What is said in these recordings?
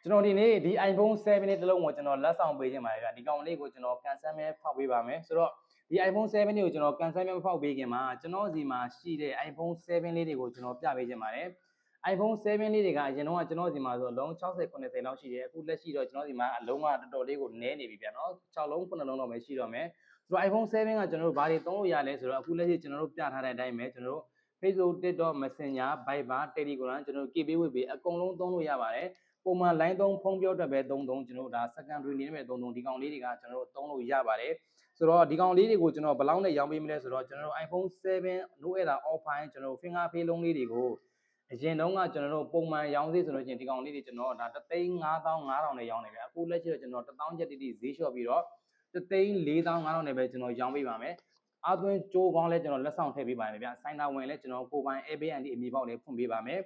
ကျွန်တော်ဒီနေ့ဒီ iPhone 7လေးတစ်လုံးကိုကျွန်တော်လက်ဆောင်ပေးခြင်းပါတယ်ဗျဒီကောင်လေးကိုကျွန်တော်ကန်ဆယ်မဲဖောက်ပေးပါမယ်ဆိုတော့ဒီ iPhone 7လေးကိုကျွန်တော်ကန်ဆယ်မဲမဖောက်ပေးခင်မှာကျွန်တော်စီမှာရှိတဲ့ iPhone 7လေးတွေကိုကျွန်တော်ပြပေးခြင်းပါတယ် iPhone 7လေးတွေကအရင်တော့ကျွန်တော်စီမှာဆိုအလုံး60 90လောက်ရှိတယ်အခုလက်ရှိတော့ကျွန်တော်စီမှာအလုံးကတော်တော်လေးကိုနည်းနေပြီဗျနော်6လုံး9လုံးတော့ပဲရှိတော့မယ်ဆိုတော့ iPhone 7ကကျွန်တော်တို့ဘာတွေသုံးလို့ရလဲဆိုတော့အခုလက်ရှိကျွန်တော်တို့ပြထားတဲ့အတိုင်းပဲကျွန်တော်တို့ Facebook TikTok Messenger Viber Telegram ကျွန်တော်တို့ KB Web အကုန်လုံးသုံးလို့ရပါတယ်ပုံမှန် line သုံးဖုန်းပြောတတ်ပဲသုံးကျွန်တော်တို့ဒါ secondary နေနဲ့ပဲသုံးဒီကောင်လေးတွေကကျွန်တော်တို့သုံးလို့ရပါတယ်ဆိုတော့ဒီကောင်လေးတွေကိုကျွန်တော်ဘယ်လောက်နဲ့ရောင်းပေးမလဲဆိုတော့ကျွန်တော်တို့ iPhone 7 No Era Offline ကျွန်တော်တို့ finger pay လုံးလေးတွေကိုအရင်တုန်းကကျွန်တော်တို့ပုံမှန်ရောင်းသေးဆိုလို့ရှိရင်ဒီကောင်လေးတွေကျွန်တော်ဒါ3,5500နဲ့ရောင်းနေပြီအခုလက်ရှိတော့ကျွန်တော်1000ကျပ်တိတိဈေးလျှော့ပြီးတော့3,4500နဲ့ပဲကျွန်တော်ရောင်းပေးပါမယ်အားသွင်းကြိုးကောင်းလဲကျွန်တော်လက်ဆောင်ထည့်ပေးပါမယ်ဗျစိုင်းနာဝင်လဲကျွန်တော်ကိုပိုင် Airbnb အမည်ပေါက်လဲဖွင့်ပေးပါမယ်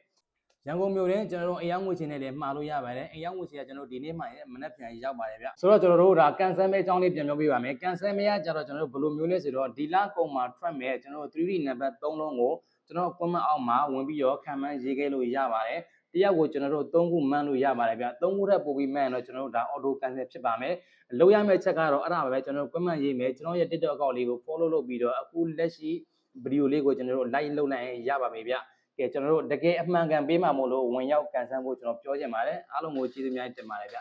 ရန်ကုန်မြို့တွင်ကျွန်တော်တို့အိမ်ရောက်ငွေချင်းနဲ့လည်းမှာလို့ရပါတယ်အိမ်ရောက်ငွေချင်းကကျွန်တော်ဒီနေ့မှမနက်ဖြန်ရောက်ပါတယ်ဗျဆိုတော့ကျွန်တော်တို့ဒါကန်ဆယ်မဲအကြောင်းလေးပြန်ပြောပေးပါမယ်ကန်ဆယ်မဲကကြတော့ကျွန်တော်တို့ဘယ်လိုမျိုးလဲဆိုတော့ဒီလကုန်မှာထွက်မဲ့ကျွန်တော်တို့ 3D နံပါတ်3လုံးကိုကျွန်တော်ကွန်မန့်အောက်မှာဝင်ပြီးတော့ခံမှန်းရေးခဲ့လို့ရပါတယ်တယောက်ကိုကျွန်တော်တို့3ခုမှန်းလို့ရပါတယ်ဗျ3ခုထပ်ပို့ပြီးမှန်းရင်တော့ကျွန်တော်တို့ဒါ auto cancel ဖြစ်ပါမယ်လုပ်ရမယ့်ချက်ကတော့အဲ့ဒါပဲကျွန်တော်တို့ကွန်မန့်ရေးမယ်ကျွန်တော်ရဲ့ TikTok account လေးကို follow လုပ်ပြီးတော့အခုလက်ရှိဗီဒီယိုလေးကိုကျွန်တော်တို့ like လုပ်လိုက်ရင်ရပါမယ်ဗျကဲကျွန်တော်တို့တကယ်အမှန်ကန်ပေးမှာမို့လို့ဝင်ရောက်ကန်ဆယ်ဖို့ကျွန်တော်ပြောချင်ပါတယ်အားလုံးကိုကျေးဇူးများတင်ပါတယ်ဗျ